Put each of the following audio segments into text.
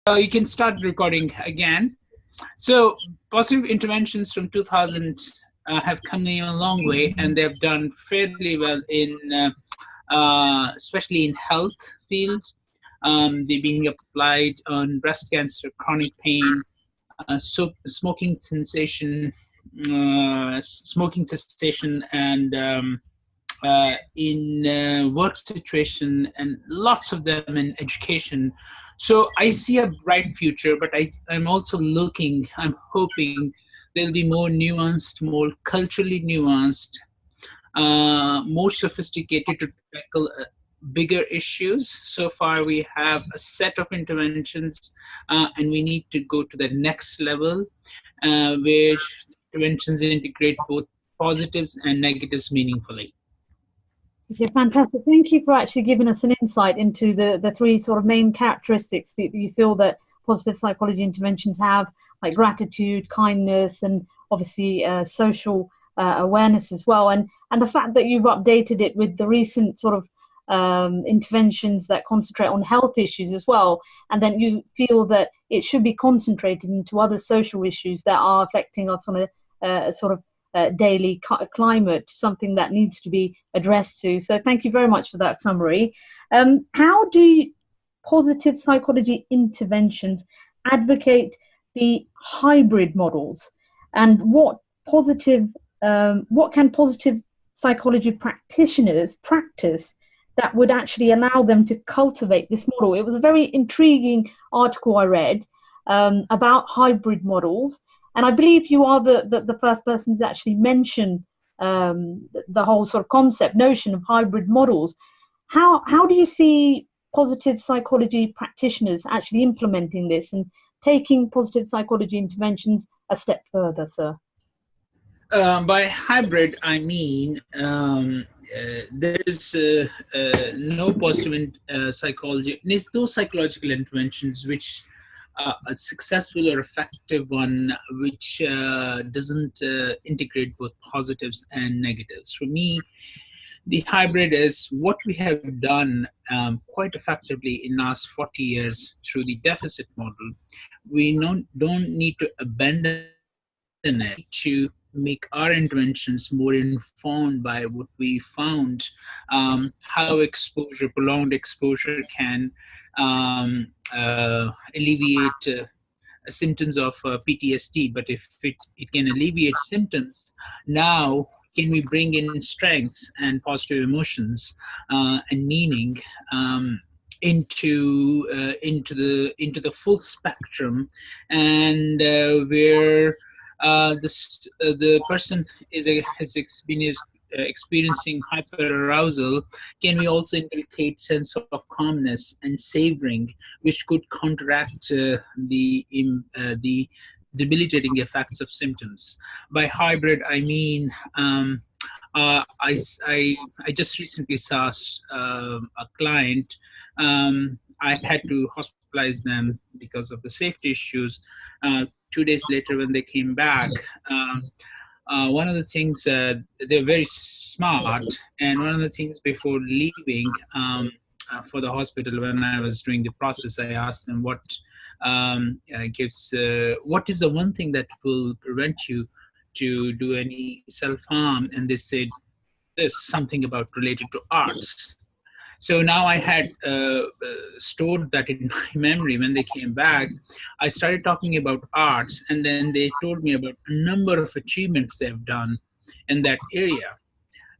You can start recording again. So positive interventions from 2000 have come a long way, and they've done fairly well in, especially in health field. They're being applied on breast cancer, chronic pain, smoking cessation, and in work situation, and lots of them in education. So I see a bright future, but I'm also I'm hoping there'll be more nuanced, more culturally nuanced, more sophisticated to tackle bigger issues. So far, we have a set of interventions, and we need to go to the next level, where interventions integrate both positives and negatives meaningfully. Okay, fantastic. Thank you for actually giving us an insight into the three sort of main characteristics that you feel that positive psychology interventions have, like gratitude, kindness, and obviously social awareness as well. And the fact that you've updated it with the recent sort of interventions that concentrate on health issues as well, and then you feel that it should be concentrated into other social issues that are affecting us on a sort of daily climate, something that needs to be addressed to. So thank you very much for that summary. How do positive psychology interventions advocate the hybrid models, and what can positive psychology practitioners practice that would actually allow them to cultivate this model? It was a very intriguing article I read about hybrid models, and I believe you are the first person to actually mention the whole sort of notion of hybrid models. How do you see positive psychology practitioners actually implementing this and taking positive psychology interventions a step further, sir? By hybrid, I mean there is no positive psychology. There's no psychological interventions which a successful or effective one which doesn't integrate both positives and negatives. For me, the hybrid is what we have done quite effectively in the last 40 years through the deficit model. We don't need to abandon it to make our interventions more informed by what we found, how prolonged exposure can alleviate symptoms of PTSD. But if it can alleviate symptoms, now can we bring in strengths and positive emotions and meaning into the full spectrum, and where the person has experiencing hyperarousal, can we also inculcate sense of calmness and savoring, which could counteract the debilitating effects of symptoms. By hybrid, I mean I just recently saw a client. I had to hospitalize them because of the safety issues. 2 days later, when they came back, one of the things, they're very smart, and one of the things before leaving for the hospital, when I was doing the process, I asked them what is the one thing that will prevent you to do any self-harm, and they said there's something about related to arts. So now I had stored that in my memory. When they came back, I started talking about arts, and then they told me about a number of achievements they've done in that area.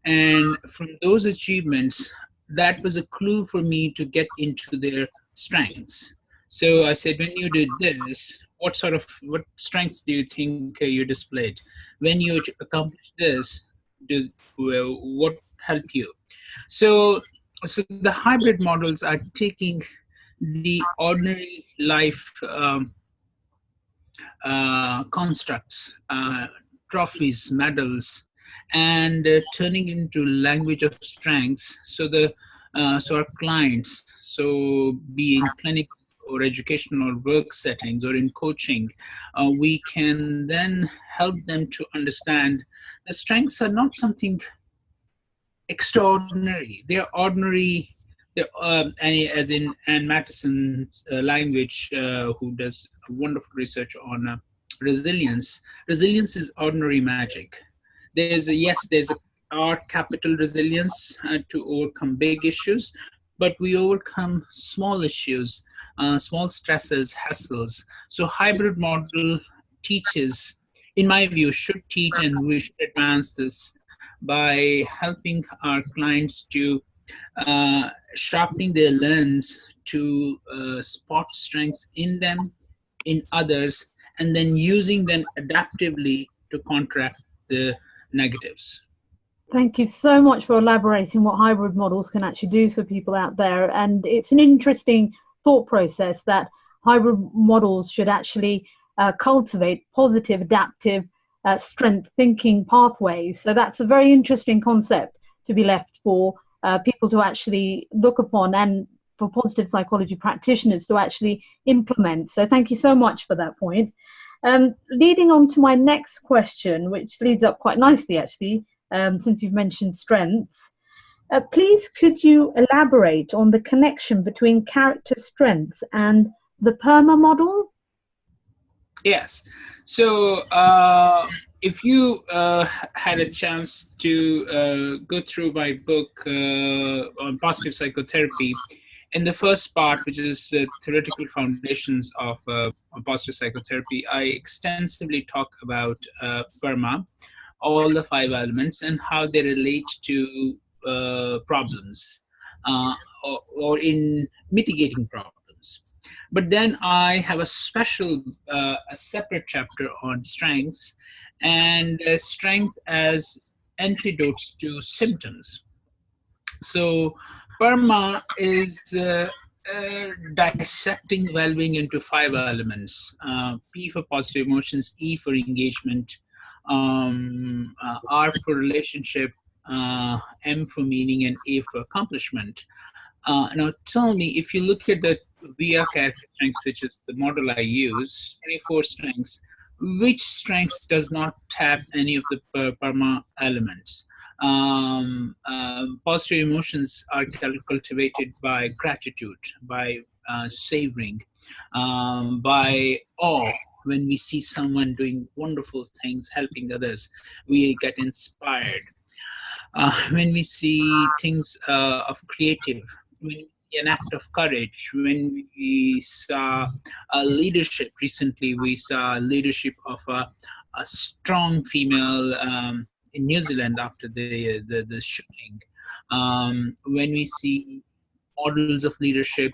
And from those achievements, that was a clue for me to get into their strengths. So I said, when you did this, what strengths do you think you displayed? When you accomplished this, what helped you? So the hybrid models are taking the ordinary life constructs, trophies, medals, and turning into language of strengths. So our clients, so be in clinical or educational work settings or in coaching, we can then help them to understand the strengths are not something extraordinary. They are ordinary And as in Anne Mattison's language, who does wonderful research on resilience. Resilience is ordinary magic. There's a art capital resilience to overcome big issues, but we overcome small issues, small stresses, hassles. So hybrid model teaches, in my view, should teach, and we should advance this by helping our clients to sharpening their lens to spot strengths in them, in others, and then using them adaptively to counteract the negatives. Thank you so much for elaborating what hybrid models can actually do for people out there. And it's an interesting thought process that hybrid models should actually cultivate positive, adaptive, strength thinking pathways. So that's a very interesting concept to be left for people to actually look upon, and for positive psychology practitioners to actually implement. So thank you so much for that point. Leading on to my next question, which leads up quite nicely actually, since you've mentioned strengths. Please, could you elaborate on the connection between character strengths and the PERMA model? Yes. So if you had a chance to go through my book on positive psychotherapy, in the first part, which is the theoretical foundations of positive psychotherapy, I extensively talk about PERMA, all the 5 elements, and how they relate to problems or in mitigating problems. But then I have a a separate chapter on strengths, and strength as antidotes to symptoms. So PERMA is dissecting well-being into 5 elements: P for positive emotions, E for engagement, R for relationship, M for meaning, and A for accomplishment. Now tell me, if you look at the VR character strengths, which is the model I use, 24 strengths, which strengths does not tap any of the PERMA elements? Positive emotions are cultivated by gratitude, by savoring, by awe. When we see someone doing wonderful things, helping others, we get inspired. When we see things of creative, when we see an act of courage, when we saw leadership. Recently, we saw leadership of a strong female in New Zealand after the shooting. When we see models of leadership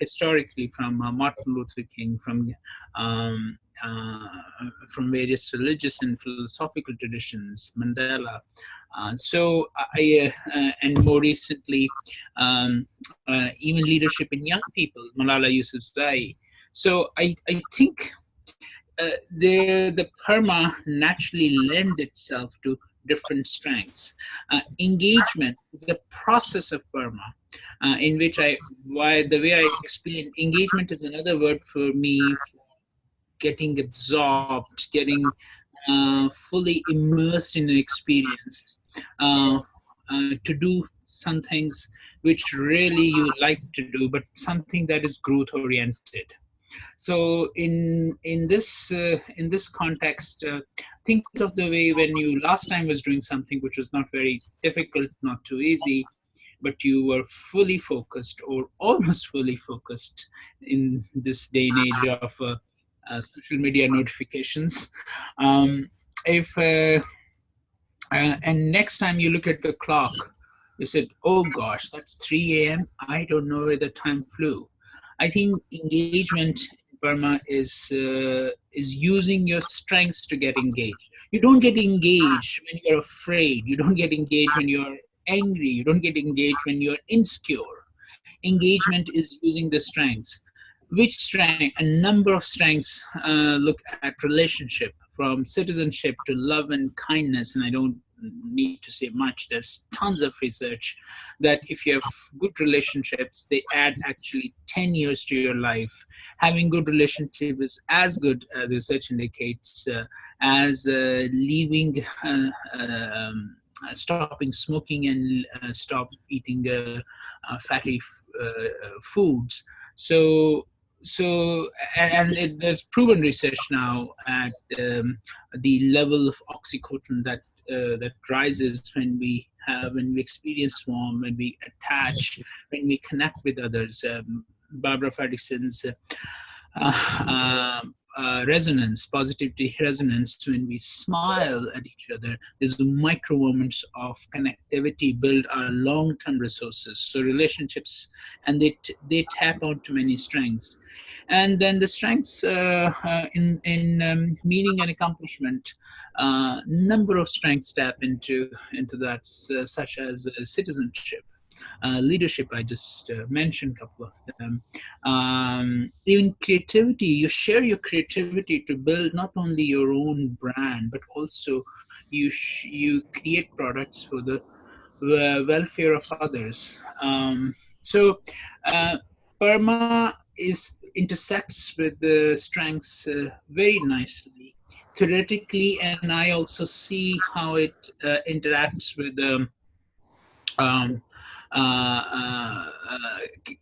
historically from Martin Luther King, um, uh, from various religious and philosophical traditions, Mandela. And more recently, even leadership in young people, Malala Yousafzai. So I think the PERMA naturally lend itself to different strengths. Engagement is a process of PERMA, in which the way I explain, engagement is another word for me for getting absorbed, getting fully immersed in an experience, uh, to do some things which really you like to do, but something that is growth oriented. So in this context, think of the way when you last time was doing something which was not very difficult, not too easy, but you were fully focused or almost fully focused in this day and age of social media notifications. Um, if And next time you look at the clock, you said, "Oh gosh, that's 3 a.m. I don't know where the time flew." I think engagement in Burma is using your strengths to get engaged. You don't get engaged when you're afraid. You don't get engaged when you're angry. You don't get engaged when you're insecure. Engagement is using the strengths. Which strength? A number of strengths look at relationship, from citizenship to love and kindness. And I don't need to say much. There's tons of research that if you have good relationships, they add actually 10 years to your life. Having good relationship is as good, as research indicates, as leaving stopping smoking and stop eating fatty foods. So, there's proven research now at the level of oxytocin that rises when we experience warmth, when we attach, when we connect with others. Barbara Fredrickson's resonance, positivity resonance, when we smile at each other, these micro moments of connectivity build our long-term resources. So relationships, and they tap onto many strengths, and then the strengths in meaning and accomplishment. Number of strengths tap into that, such as citizenship, leadership. I just mentioned a couple of them. Even creativity, you share your creativity to build not only your own brand, but also you create products for the welfare of others. So PERMA is intersects with the strengths very nicely theoretically, and I also see how it interacts with um,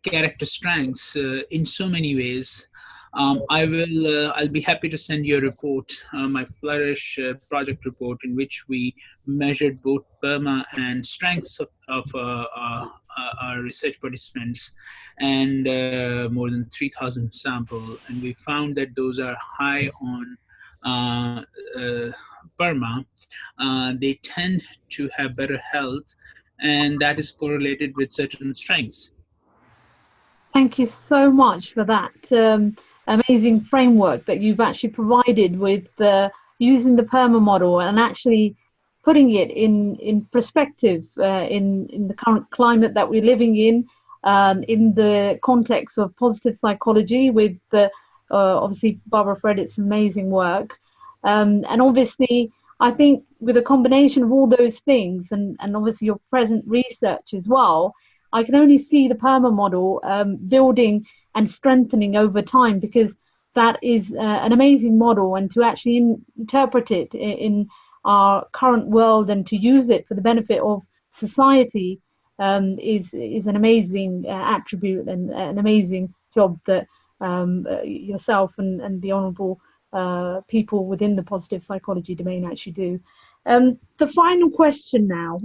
character strengths in so many ways. I'll be happy to send you a report, my Flourish project report, in which we measured both PERMA and strengths of our research participants, and more than 3,000 sample, and we found that those are high on PERMA. They tend to have better health, and that is correlated with certain strengths. Thank you so much for that amazing framework that you've actually provided with using the PERMA model and actually putting it in perspective in the current climate that we're living in the context of positive psychology with obviously Barbara Fredrickson's amazing work. And obviously, I think with a combination of all those things and obviously your present research as well, I can only see the PERMA model building and strengthening over time, because that is an amazing model, and to actually interpret it in our current world and to use it for the benefit of society is an amazing attribute and an amazing job that yourself and the honourable people within the positive psychology domain actually do. The final question now.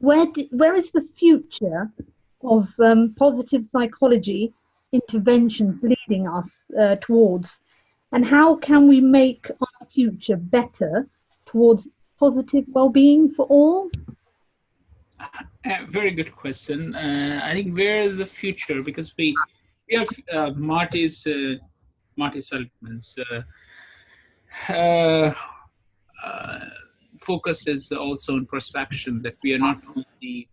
Where is the future of positive psychology interventions leading us towards, and how can we make our future better towards positive well-being for all? Very good question. I think where is the future? Because we have Marty Seligman's focus is also on perspection, that we are not only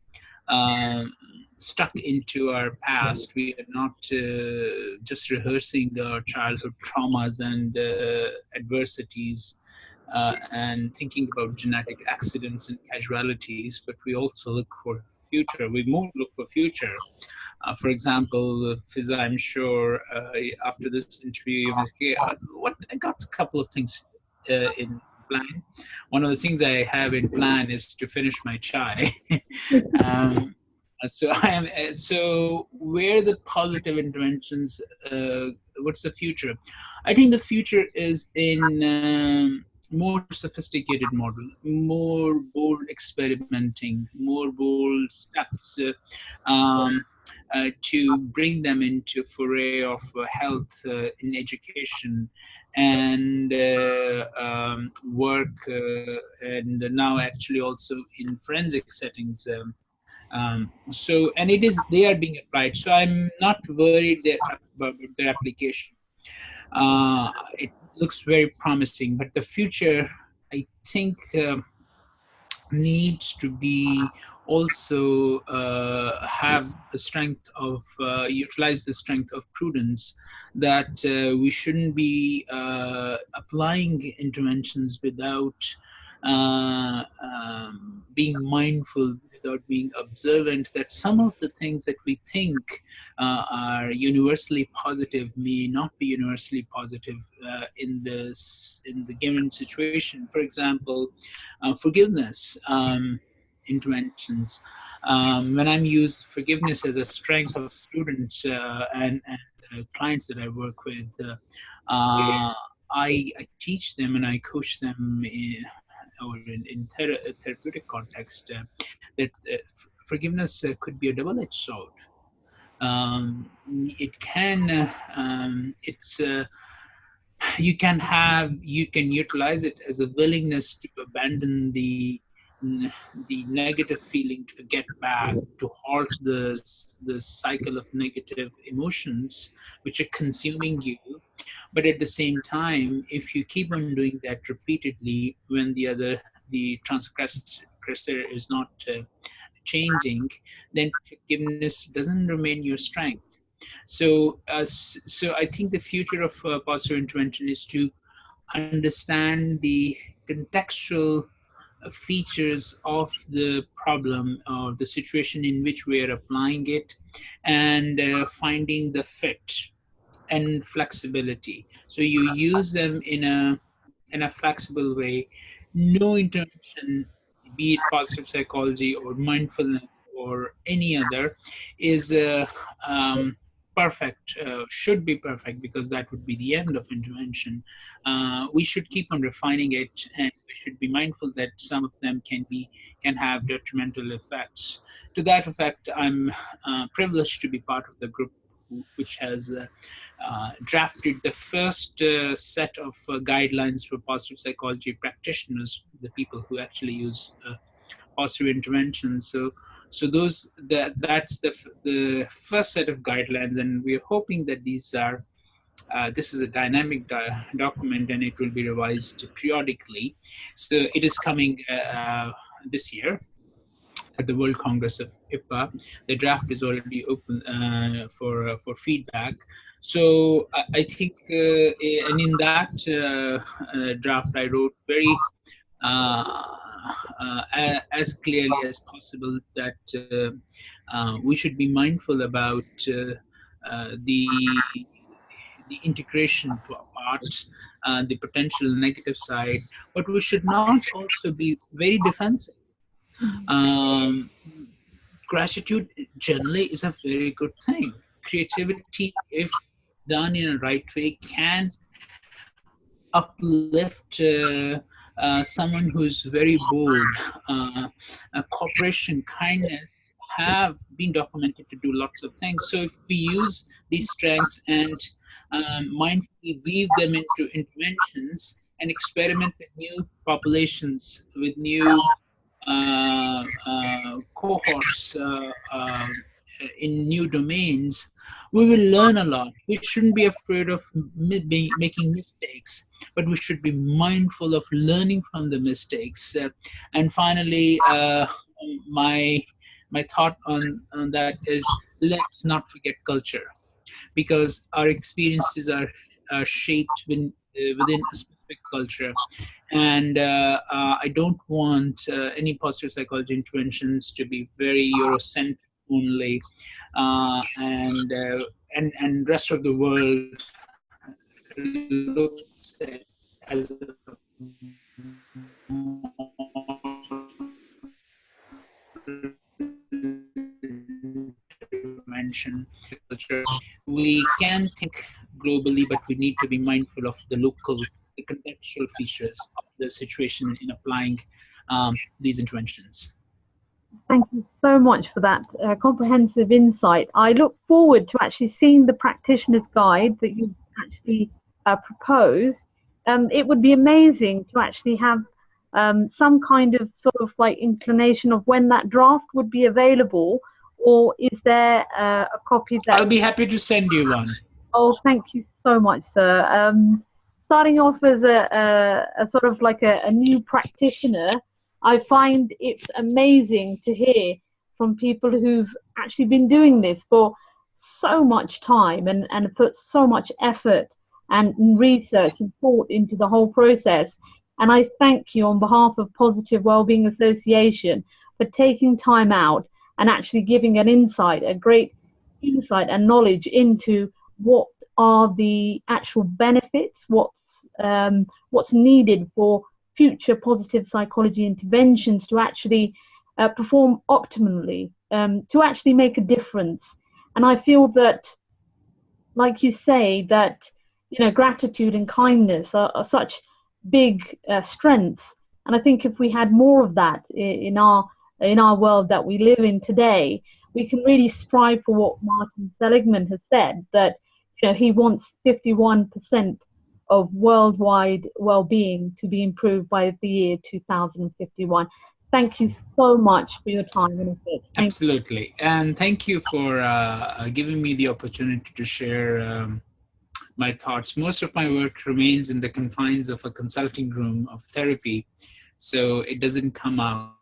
stuck into our past, we are not just rehearsing our childhood traumas and adversities and thinking about genetic accidents and casualties, but we also look for future. We look for future. For example, Fiza, I'm sure after this interview, I got a couple of things in plan. One of the things I have in plan is to finish my chai. So where the positive interventions, what's the future? I think the future is in more sophisticated model, more bold experimenting, more bold steps to bring them into foray of health in education and work, and now actually also in forensic settings. And they are being applied. So I'm not worried about their application. It looks very promising, but the future, I think, needs to be also have the strength of utilize the strength of prudence, that we shouldn't be applying interventions without being mindful without being observant, that some of the things that we think are universally positive may not be universally positive in the given situation. For example, forgiveness interventions. When I'm used forgiveness as a strength of students and clients that I work with, I teach them and I coach them in therapeutic context that forgiveness could be a double-edged sword. It can it's you can utilize it as a willingness to abandon the negative feeling, to get back, to halt the cycle of negative emotions which are consuming you. But at the same time, if you keep on doing that repeatedly, when the transgressor is not changing, then forgiveness doesn't remain your strength. So I think the future of positive intervention is to understand the contextual features of the problem or the situation in which we are applying it, and finding the fit and flexibility. So you use them in a flexible way. No intervention, be it positive psychology or mindfulness or any other, is perfect. Should be perfect, because that would be the end of intervention. We should keep on refining it, and we should be mindful that some of them can have detrimental effects. To that effect, I'm privileged to be part of the group which has drafted the first set of guidelines for positive psychology practitioners, the people who actually use positive intervention. That's the first set of guidelines, and we're hoping that this is a dynamic document, and it will be revised periodically. So it is coming this year at the World Congress of IPA. The draft is already open for feedback. So I think, and in that draft, I wrote very as clearly as possible that we should be mindful about the integration part, the potential negative side, but we should not also be very defensive. Um, Gratitude generally is a very good thing. Creativity, if done in a right way, can uplift someone who's very bold. Cooperation, kindness have been documented to do lots of things. So if we use these strengths and mindfully weave them into interventions and experiment with new populations, with new cohorts in new domains, we will learn a lot. We shouldn't be afraid of making mistakes, but we should be mindful of learning from the mistakes. And finally, my thought on that is, let's not forget culture, because our experiences are shaped within a specific culture. And I don't want any positive psychology interventions to be very Eurocentric only, and rest of the world looks at as a intervention culture. We can think globally, but we need to be mindful of the contextual features of the situation in applying these interventions. Thank you so much for that comprehensive insight. I look forward to actually seeing the practitioner's guide that you actually proposed. It would be amazing to actually have some kind of sort of like inclination of when that draft would be available, or is there a copy that... I'll be happy to send you one. Oh, thank you so much, sir. Starting off as a sort of like a new practitioner, I find it's amazing to hear from people who've actually been doing this for so much time and put so much effort and research and thought into the whole process. And I thank you on behalf of Positive Wellbeing Association for taking time out and actually giving an insight, a great insight and knowledge into what are the actual benefits, what's needed for future positive psychology interventions to actually perform optimally, to actually make a difference. And I feel that, like you say, that gratitude and kindness are such big strengths. And I think if we had more of that in our world that we live in today, we can really strive for what Martin Seligman has said, that he wants 51% of worldwide well-being to be improved by the year 2051. Thank you so much for your time and efforts. Absolutely. And thank you for giving me the opportunity to share my thoughts. Most of my work remains in the confines of a consulting room of therapy, so it doesn't come out